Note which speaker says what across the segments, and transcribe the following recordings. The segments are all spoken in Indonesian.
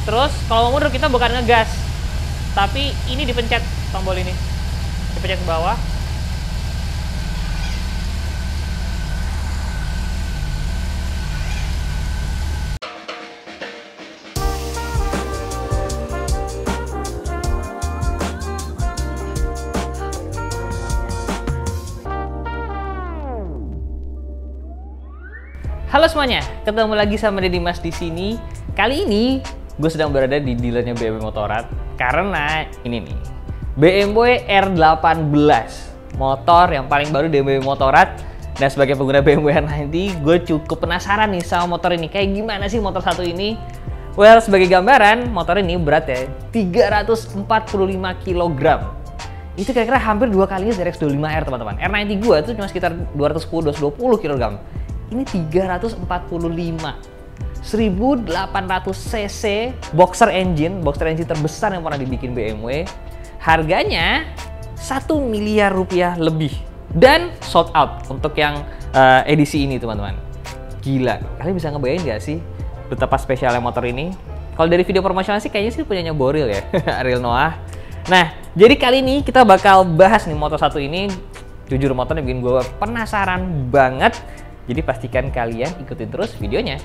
Speaker 1: Terus kalau mau mundur kita bukan ngegas, tapi ini dipencet tombol ini, dipencet ke bawah. Halo semuanya, ketemu lagi sama Deddy Mas di sini. Kali ini gue sedang berada di dealernya BMW Motorrad karena ini nih, BMW R18, motor yang paling baru di BMW Motorrad. Dan sebagai pengguna BMW R90, gue cukup penasaran nih sama motor ini. Kayak gimana sih motor satu ini? Well, sebagai gambaran, motor ini beratnya 345 kg. Itu kira-kira hampir 2 kalinya dari X25R, teman-teman. R90 gue itu cuma sekitar 210-220 kg. Ini 345, 1800 cc boxer engine terbesar yang pernah dibikin BMW. Harganya 1 miliar rupiah lebih dan sold out untuk yang edisi ini, teman-teman. Gila, kalian bisa ngebayangin nggak sih betapa spesialnya motor ini? Kalau dari video promosional sih kayaknya sih punyanya Boril ya, Ariel Noah. Nah, jadi kali ini kita bakal bahas nih motor satu ini. Jujur motornya bikin gue penasaran banget. Jadi pastikan kalian ikutin terus videonya.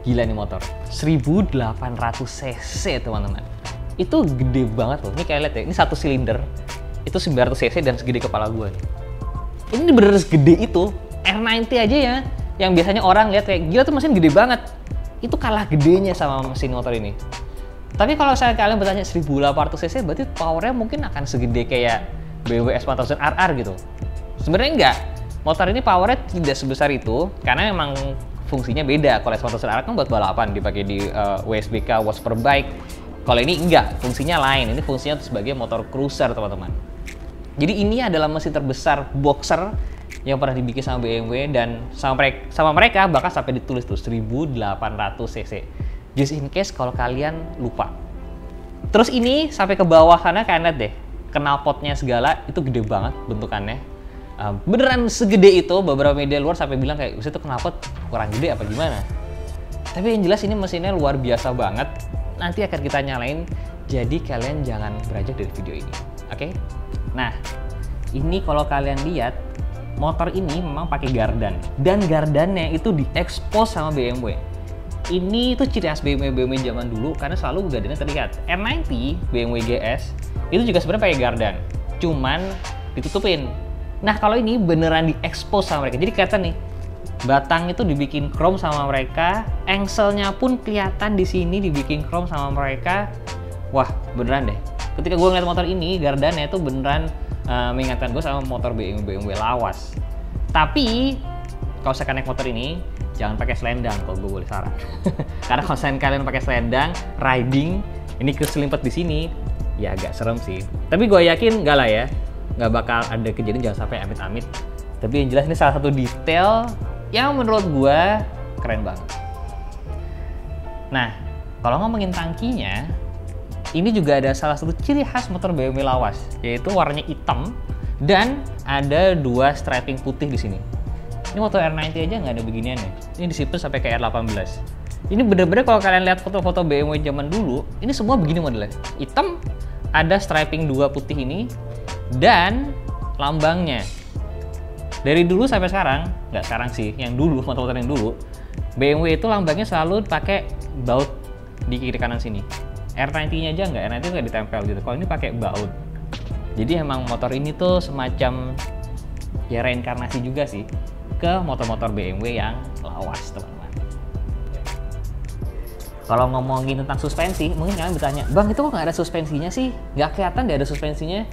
Speaker 1: Gila nih motor, 1800 cc teman-teman. Itu gede banget loh. Ini kayak lihat ya, ini satu silinder. Itu 900 cc dan segede kepala gue. Ini bener-bener segede itu. R90 aja ya, yang biasanya orang lihat kayak gila tuh mesin gede banget. Itu kalah gedenya sama mesin motor ini. Tapi kalau saya kalian bertanya 1800 cc, berarti powernya mungkin akan segede kayak BMW S1000 RR gitu. Sebenarnya enggak. Motor ini powernya tidak sebesar itu karena memang fungsinya beda. Kalau S1000 RR kan buat balapan, dipakai di WSBK, Watch Per Bike. Kalau ini enggak, fungsinya lain. Ini fungsinya sebagai motor cruiser, teman-teman. Jadi ini adalah mesin terbesar boxer yang pernah dibikin sama BMW dan sama mereka bahkan sampai ditulis tuh 1800 cc. Just in case kalau kalian lupa. Terus ini sampai ke bawah sana kalian lihat deh, knalpotnya segala itu gede banget bentukannya. Beneran segede itu, beberapa media luar sampai bilang kayak itu knalpot kurang gede apa gimana. Tapi yang jelas ini mesinnya luar biasa banget. Nanti akan kita nyalain, jadi kalian jangan beranjak dari video ini, oke? Nah, ini kalau kalian lihat motor ini memang pakai gardan dan gardannya itu diekspos sama BMW. Ini tuh ciri khas BMW zaman dulu karena selalu gardannya terlihat. R90 BMW GS itu juga sebenarnya pakai gardan, cuman ditutupin. Nah, kalau ini beneran diekspos sama mereka. Jadi kelihatan nih, batang itu dibikin chrome sama mereka, engselnya pun kelihatan di sini dibikin chrome sama mereka. Wah, beneran deh. Ketika gue ngeliat motor ini, gardannya itu beneran mengingatkan gue sama motor BMW lawas. Tapi kalau saya naik motor ini, jangan pakai selendang kalau gue boleh saran. Karena kalau kalian pakai selendang, riding, ini keselimpet di sini, ya agak serem sih. Tapi gue yakin enggak lah ya. Nggak bakal ada kejadian, jangan sampai amit-amit. Tapi yang jelas ini salah satu detail yang menurut gua keren banget. Nah, kalau ngomongin tangkinya, ini juga ada salah satu ciri khas motor BMW lawas, yaitu warnanya hitam dan ada 2 striping putih di sini. Ini motor R90 aja nggak ada beginiannya. Ini disimpan sampai ke R18. Ini bener-bener kalau kalian lihat foto-foto BMW zaman dulu, ini semua begini modelnya. Hitam, ada striping 2 putih ini, dan lambangnya dari dulu sampai sekarang, nggak sekarang sih, yang dulu, motor-motor yang dulu, BMW itu lambangnya selalu pakai baut di kiri kanan sini. R90-nya aja nggak, R90 nggak ditempel gitu. Kalau ini pakai baut. Jadi emang motor ini tuh semacam ya reinkarnasi juga sih ke motor-motor BMW yang lawas, teman-teman. Kalau ngomongin tentang suspensi, mungkin kalian bertanya, Bang, itu kok nggak ada suspensinya sih? Nggak kelihatan deh ada suspensinya.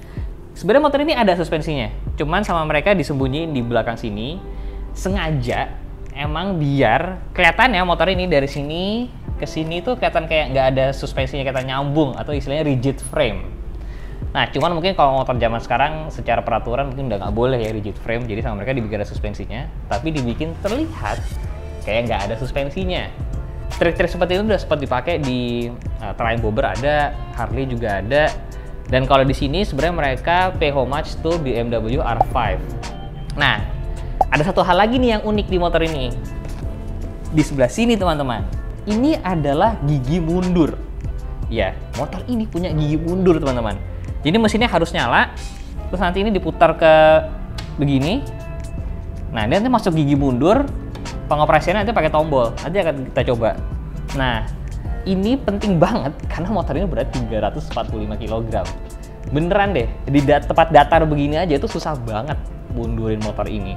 Speaker 1: Sebenarnya motor ini ada suspensinya, cuman sama mereka disembunyiin di belakang sini, sengaja emang biar kelihatan ya motor ini dari sini ke sini tuh kelihatan kayak nggak ada suspensinya, kelihatan nyambung atau istilahnya rigid frame. Nah, cuman mungkin kalau motor zaman sekarang secara peraturan mungkin udah nggak boleh ya rigid frame, jadi sama mereka dibikin ada suspensinya, tapi dibikin terlihat kayak nggak ada suspensinya. Trik-trik seperti itu udah sempat dipakai di Triumph Bobber ada, Harley juga ada. Dan kalau di sini sebenarnya mereka pay homage to BMW R5. Nah, ada satu hal lagi nih yang unik di motor ini. Di sebelah sini, teman-teman. ini adalah gigi mundur. Ya, motor ini punya gigi mundur, teman-teman. Jadi mesinnya harus nyala, terus nanti ini diputar ke begini. Nah, dia nanti masuk gigi mundur, pengoperasiannya nanti pakai tombol. Nanti akan kita coba. Nah, ini penting banget karena motor ini berat 345 kg. Beneran deh, di tempat datar begini aja itu susah banget mundurin motor ini.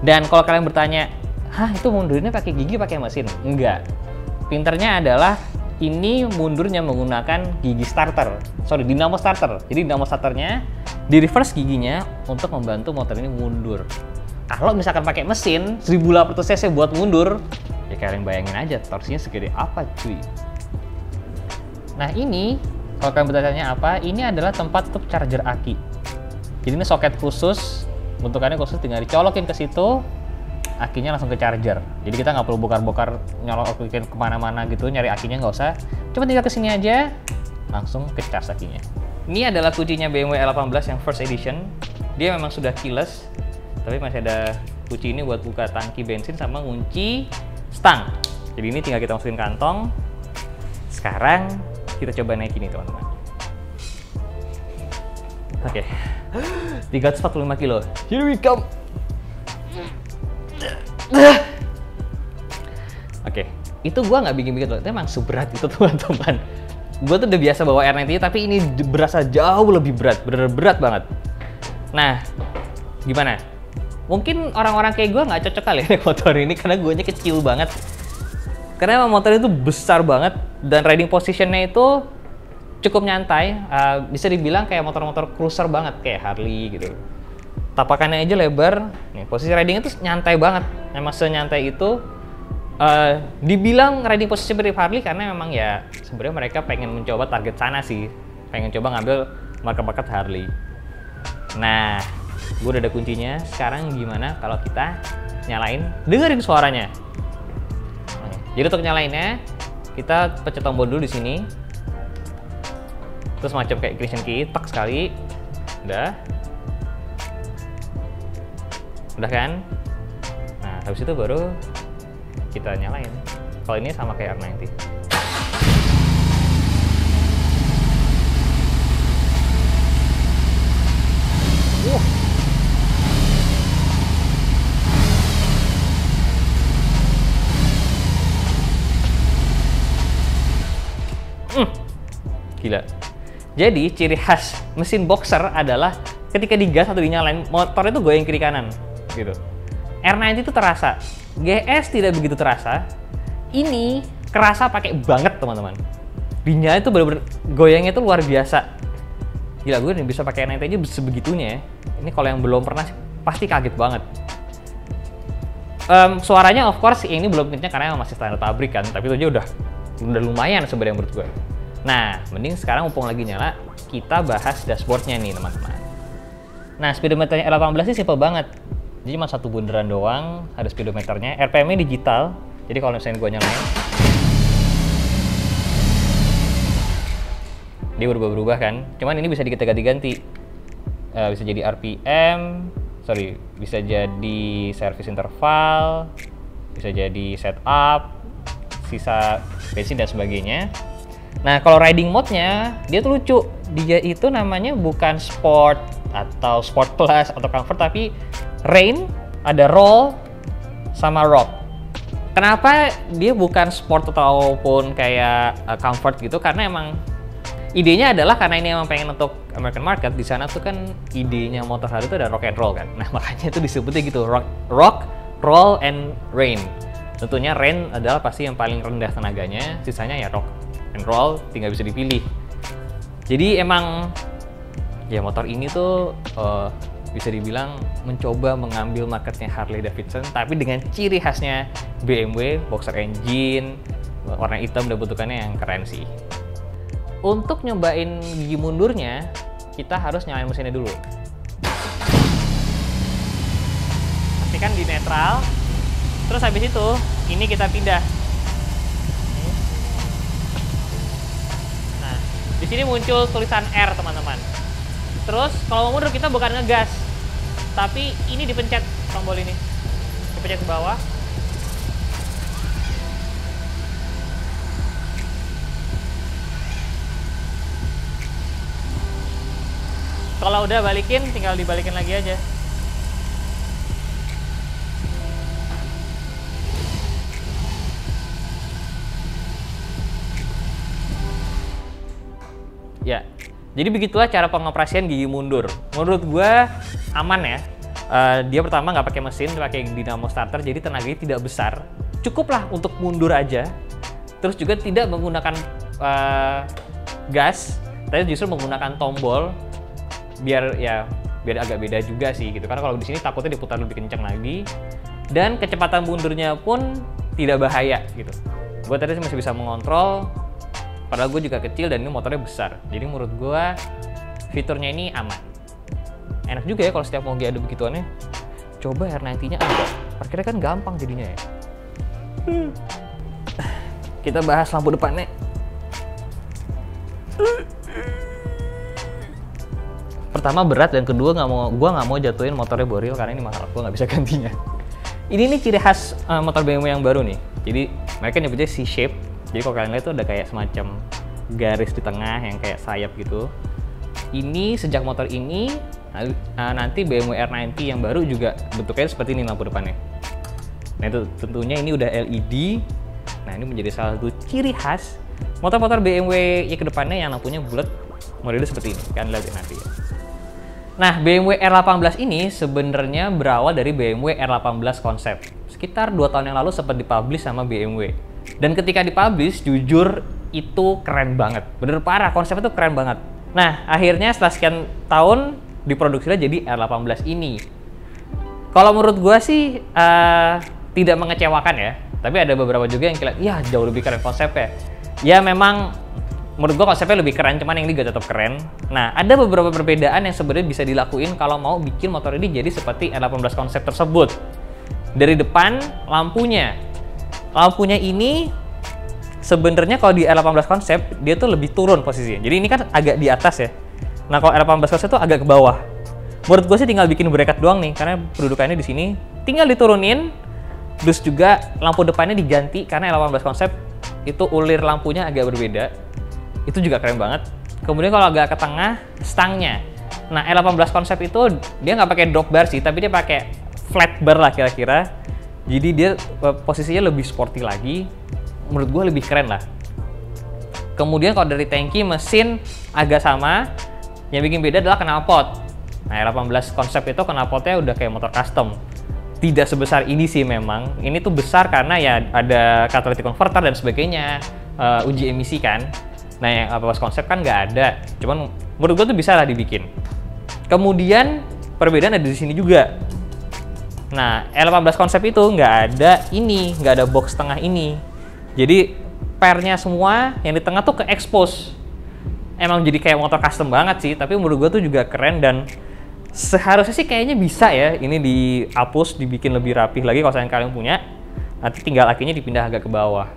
Speaker 1: Dan kalau kalian bertanya, hah itu mundurinnya pakai gigi pakai mesin? Enggak. Pinternya adalah ini mundurnya menggunakan gigi starter, dinamo starter. Jadi dinamo starternya di reverse giginya untuk membantu motor ini mundur. Kalau misalkan pakai mesin 1080 cc buat mundur, ya kalian bayangin aja torsinya segede apa cuy. Nah ini, kalau kalian bertanya apa, ini adalah tempat untuk charger aki. Jadi ini soket khusus, bentukannya khusus, tinggal dicolokin ke situ, akinya langsung ke charger. Jadi kita nggak perlu bokar-bokar nyolokin kemana-mana gitu, nyari akinya nggak usah. Cuma tinggal kesini aja, langsung ke charge akinya. Ini adalah kuncinya BMW E18 yang first edition. Dia memang sudah keyless, tapi masih ada kunci ini buat buka tangki bensin sama kunci stang. Jadi ini tinggal kita masukin kantong. Sekarang kita coba naik ini teman-teman. Oke, 345 kilo. Here we come. Oke, itu gua nggak bikin-bikin loh. Itu emang seberat itu teman-teman. Gua tuh udah biasa bawa R90, tapi ini berasa jauh lebih berat, bener-bener berat banget. Nah, gimana? Mungkin orang-orang kayak gua nggak cocok kali ya motor ini karena guanya kecil banget. Karena emang motor itu besar banget dan riding positionnya itu cukup nyantai. Bisa dibilang kayak motor-motor cruiser banget kayak Harley gitu. Tapakannya aja lebar, nih, posisi ridingnya tuh nyantai banget. Memang senyantai itu. Dibilang riding posisi seperti Harley karena memang ya sebenarnya mereka pengen mencoba target sana sih. Pengen coba ngambil market-market Harley. Nah, gue udah ada kuncinya. Sekarang gimana kalau kita nyalain, dengerin suaranya. Jadi untuk nyalainnya, kita pencet tombol dulu di sini. Terus macam kayak ignition key, tak sekali. Udah kan? Nah, habis itu baru kita nyalain. Kalau ini sama kayak R90. Gila. Jadi ciri khas mesin boxer adalah ketika digas atau dinyalain, motor itu goyang kiri kanan gitu. R90 itu terasa, GS tidak begitu terasa. Ini kerasa pakai banget teman-teman. Dinyalain itu bener-bener goyangnya itu luar biasa. Gila, gue bisa pakai R90 aja sebegitunya. Ini kalau yang belum pernah pasti kaget banget. Suaranya of course ini belum kencang karena masih standar pabrik kan, tapi itu aja udah lumayan sebenarnya menurut gue. Nah, mending sekarang mumpung lagi nyala, kita bahas dashboardnya nih teman-teman. Nah, speedometernya E18 sih simple banget. Jadi cuma satu bundaran doang, ada speedometernya. RPM-nya digital, jadi kalau misalnya gue nyalain, dia berubah-berubah kan. Cuman ini bisa ganti-ganti. Bisa jadi RPM, bisa jadi service interval, bisa jadi setup, sisa bensin dan sebagainya. Nah, kalau riding mode-nya, dia tuh lucu. Dia itu namanya bukan sport atau sport plus atau comfort, tapi rain, ada roll, sama rock. Kenapa dia bukan sport ataupun kayak comfort gitu? Karena emang idenya adalah karena ini emang pengen untuk American market. Di sana tuh kan idenya motor Harley itu ada rock and roll kan. Nah, makanya itu disebutnya gitu, rock, roll, and rain. Tentunya rain adalah pasti yang paling rendah tenaganya, sisanya ya rock and roll, tinggal bisa dipilih. Jadi emang ya motor ini tuh bisa dibilang mencoba mengambil marketnya Harley Davidson, tapi dengan ciri khasnya BMW, boxer engine, warna hitam dan bentukannya yang keren sih. Untuk nyobain gigi mundurnya, kita harus nyalain mesinnya dulu. Pastikan di netral. Terus habis itu, ini kita pindah. Nah, di sini muncul tulisan R, teman-teman. Terus, kalau mau mundur kita bukan ngegas, tapi ini dipencet tombol ini. Dipencet ke bawah. Kalau udah balikin, tinggal dibalikin lagi aja. Ya, jadi begitulah cara pengoperasian gigi mundur. Menurut gua aman ya. Dia pertama nggak pakai mesin, pakai dinamo starter, jadi tenaganya tidak besar. Cukuplah untuk mundur aja. Terus juga tidak menggunakan gas, tapi justru menggunakan tombol biar agak beda juga sih gitu. Karena kalau di sini takutnya diputar lebih kencang lagi, dan kecepatan mundurnya pun tidak bahaya gitu. Gue tadi masih bisa mengontrol. Padahal gue juga kecil dan ini motornya besar. Jadi menurut gue fiturnya ini aman. Enak juga ya kalau setiap mau ada begituannya. Coba R90-nya ada. Parkirnya kan gampang jadinya ya. Kita bahas lampu depannya. Pertama berat dan kedua gue nggak mau jatuhin motornya Boril karena ini mahal. Gue nggak bisa gantinya. Ini nih ciri khas motor BMW yang baru nih. Jadi mereka nyebutnya C-shape. Jadi kalau kalian lihat tuh ada kayak semacam garis di tengah yang kayak sayap gitu. Ini sejak motor ini, nanti BMW R90 yang baru juga bentuknya seperti ini lampu depannya. Nah itu tentunya ini udah LED. Nah ini menjadi salah satu ciri khas motor-motor BMW ya ke depannya yang lampunya bulat, modelnya seperti ini. Kalian lihat nanti ya. Nah BMW R18 ini sebenarnya berawal dari BMW R18 konsep. Sekitar 2 tahun yang lalu sempat dipublish sama BMW. Dan ketika dipublish, jujur itu keren banget. Bener parah, konsepnya tuh keren banget. Nah, akhirnya setelah sekian tahun diproduksinya jadi R18 ini. Kalau menurut gue sih tidak mengecewakan ya. Tapi ada beberapa juga yang kira, ya jauh lebih keren konsepnya. Ya memang menurut gue konsepnya lebih keren, cuman yang ini juga tetap keren. Nah, ada beberapa perbedaan yang sebenarnya bisa dilakuin kalau mau bikin motor ini jadi seperti R18 konsep tersebut. Dari depan, lampunya ini sebenarnya kalau di R18 konsep dia tuh lebih turun posisinya. Jadi ini kan agak di atas ya. Nah kalau R18 konsep tuh agak ke bawah. Menurut gue sih tinggal bikin bracket doang nih, karena pendudukannya di sini. Tinggal diturunin. Terus juga lampu depannya diganti karena R18 konsep itu ulir lampunya agak berbeda. Itu juga keren banget. Kemudian kalau agak ke tengah, stangnya. Nah R18 konsep itu dia nggak pakai drop bar sih, tapi dia pakai flat bar lah kira-kira. Jadi dia posisinya lebih sporty lagi, menurut gue lebih keren lah. Kemudian kalau dari tangki, mesin agak sama, yang bikin beda adalah knalpot. Nah R18 konsep itu knalpotnya udah kayak motor custom. Tidak sebesar ini sih memang, ini tuh besar karena ya ada catalytic converter dan sebagainya, uji emisi kan. Nah yang R18 konsep kan nggak ada, cuman menurut gue tuh bisa lah dibikin. Kemudian perbedaan ada di sini juga. Nah, R18 konsep itu nggak ada box tengah ini. Jadi pernya semua yang di tengah tuh ke expose. Emang jadi kayak motor custom banget sih, tapi menurut gue tuh juga keren dan seharusnya sih kayaknya bisa ya ini dihapus, dibikin lebih rapih lagi kalau kalian punya. Nanti tinggal akhirnya dipindah agak ke bawah.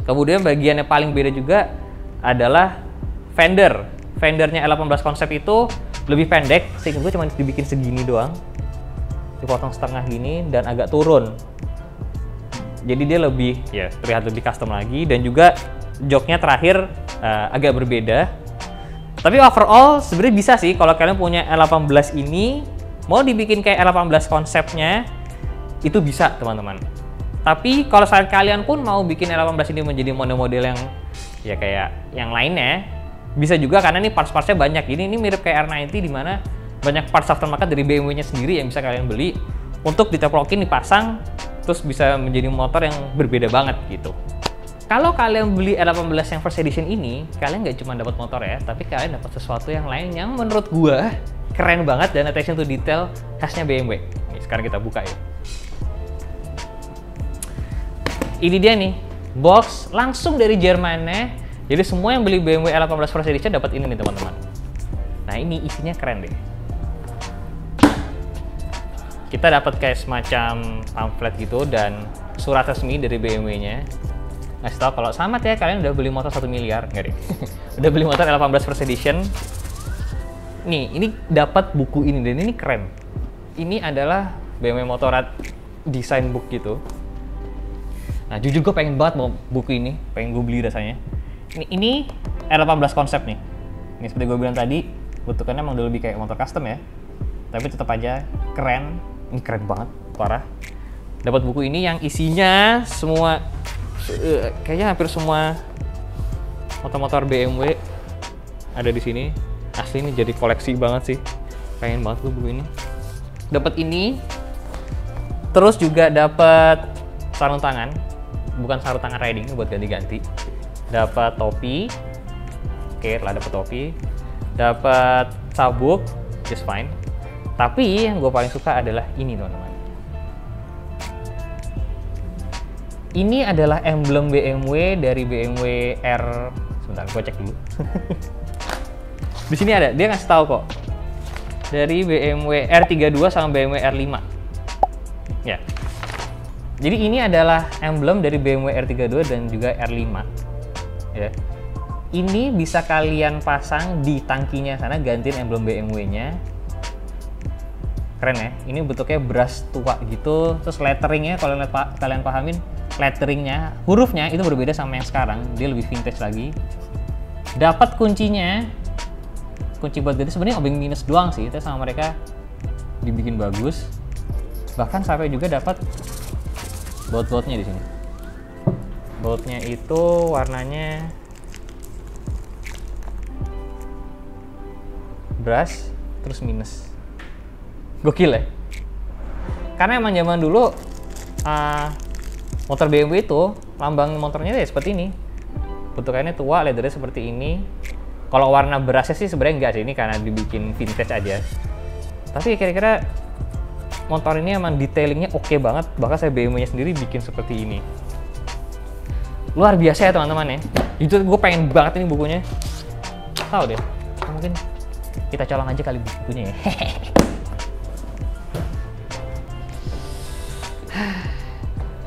Speaker 1: Kemudian bagian yang paling beda juga adalah fender. Fendernya R18 konsep itu lebih pendek, sehingga gue cuma dibikin segini doang. Dipotong setengah gini dan agak turun, jadi dia lebih ya terlihat lebih custom lagi, dan juga joknya terakhir agak berbeda. Tapi overall sebenarnya bisa sih kalau kalian punya R18 ini mau dibikin kayak R18 konsepnya itu bisa teman-teman. Tapi kalau kalian pun mau bikin R18 ini menjadi model-model yang ya kayak yang lainnya bisa juga, karena ini parts-partsnya banyak. Ini mirip kayak R90 di mana banyak parts aftermarket dari BMW-nya sendiri yang bisa kalian beli untuk diteplokin, dipasang, terus bisa menjadi motor yang berbeda banget gitu. Kalau kalian beli R18 yang first edition ini, kalian nggak cuma dapat motor ya, tapi kalian dapat sesuatu yang lain yang menurut gua keren banget dan attention to detail khasnya BMW. Nih, sekarang kita buka ya. Ini dia nih, box langsung dari Jermannya. Jadi semua yang beli BMW R18 first edition dapat ini nih teman-teman. Nah ini isinya keren deh. Kita dapat kayak semacam pamflet gitu dan surat resmi dari BMW-nya. Ngasih tau kalau selamat ya, kalian udah beli motor 1 miliar. Nggak deh. Udah beli motor R18 first edition. Nih, ini dapat buku ini dan ini keren. Ini adalah BMW Motorrad design book gitu. Nah, jujur gue pengen banget mau buku ini, pengen gue beli rasanya. Ini R18 konsep nih. Ini seperti gue bilang tadi, bentukannya emang udah lebih kayak motor custom ya, tapi tetap aja keren. Ini keren banget, parah. Dapat buku ini yang isinya semua kayaknya hampir semua motor-motor BMW ada di sini. Asli ini jadi koleksi banget sih, pengen banget tuh buku ini. Dapat ini, terus juga dapat sarung tangan, bukan sarung tangan riding, buat ganti-ganti. Dapat topi, oke lah, dapat topi. Dapat sabuk, just fine. Tapi yang gue paling suka adalah ini teman-teman. Ini adalah emblem BMW dari BMW R. Sebentar, gue cek dulu. Di sini ada, dia ngasih tahu kok. Dari BMW R32 sama BMW R5. Ya. Jadi ini adalah emblem dari BMW R32 dan juga R5. Ya. Ini bisa kalian pasang di tangkinya sana, gantiin emblem BMW-nya. Keren ya. Ini bentuknya brush tua gitu. Terus letteringnya, kalau kalian pahamin, letteringnya, hurufnya itu berbeda sama yang sekarang, dia lebih vintage lagi. Dapat kuncinya, kunci buat ganti sebenarnya obeng minus doang sih, itu sama mereka dibikin bagus. Bahkan sampai juga dapat baut-bautnya di sini. Bautnya itu warnanya brush terus minus. Gokil ya. Karena emang zaman dulu motor BMW itu lambang motornya ya seperti ini, bentukannya tua, leathernya seperti ini. Kalau warna berasnya sih sebenarnya enggak sih, ini karena dibikin vintage aja. Tapi kira-kira motor ini emang detailingnya oke banget, bahkan saya BMW-nya sendiri bikin seperti ini. Luar biasa ya teman-teman ya. Itu gue pengen banget ini bukunya. Tahu deh, mungkin kita colong aja kali bukunya ya.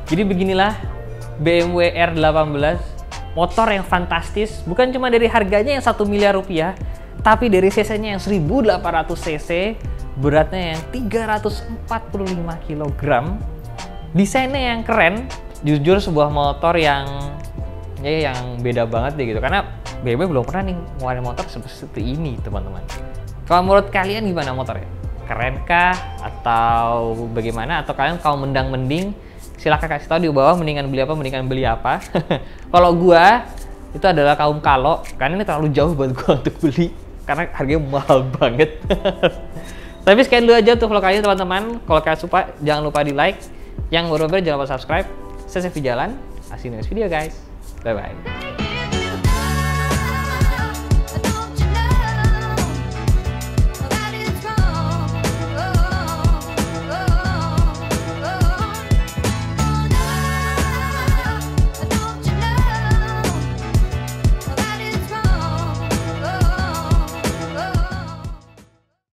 Speaker 1: Jadi beginilah BMW R18, motor yang fantastis, bukan cuma dari harganya yang 1 miliar rupiah, tapi dari cc-nya yang 1800 cc, beratnya yang 345 kg, desainnya yang keren, jujur sebuah motor yang beda banget deh gitu, karena BMW belum pernah nih ngeluarin motor seperti ini teman-teman. Kalau menurut kalian gimana motornya? Kerenkah? Atau bagaimana? Atau kalian kalau mendang-mending? Silahkan kasih tahu di bawah mendingan beli apa. Kalau gua itu adalah kaum kalau, karena ini terlalu jauh buat gua untuk beli karena harganya mahal banget. Tapi sekian dulu aja untuk vlog kali ini teman-teman. Kalau kalian suka jangan lupa di like, yang baru jangan lupa subscribe. Saya Sevi Jalan, see you next video guys. Bye bye.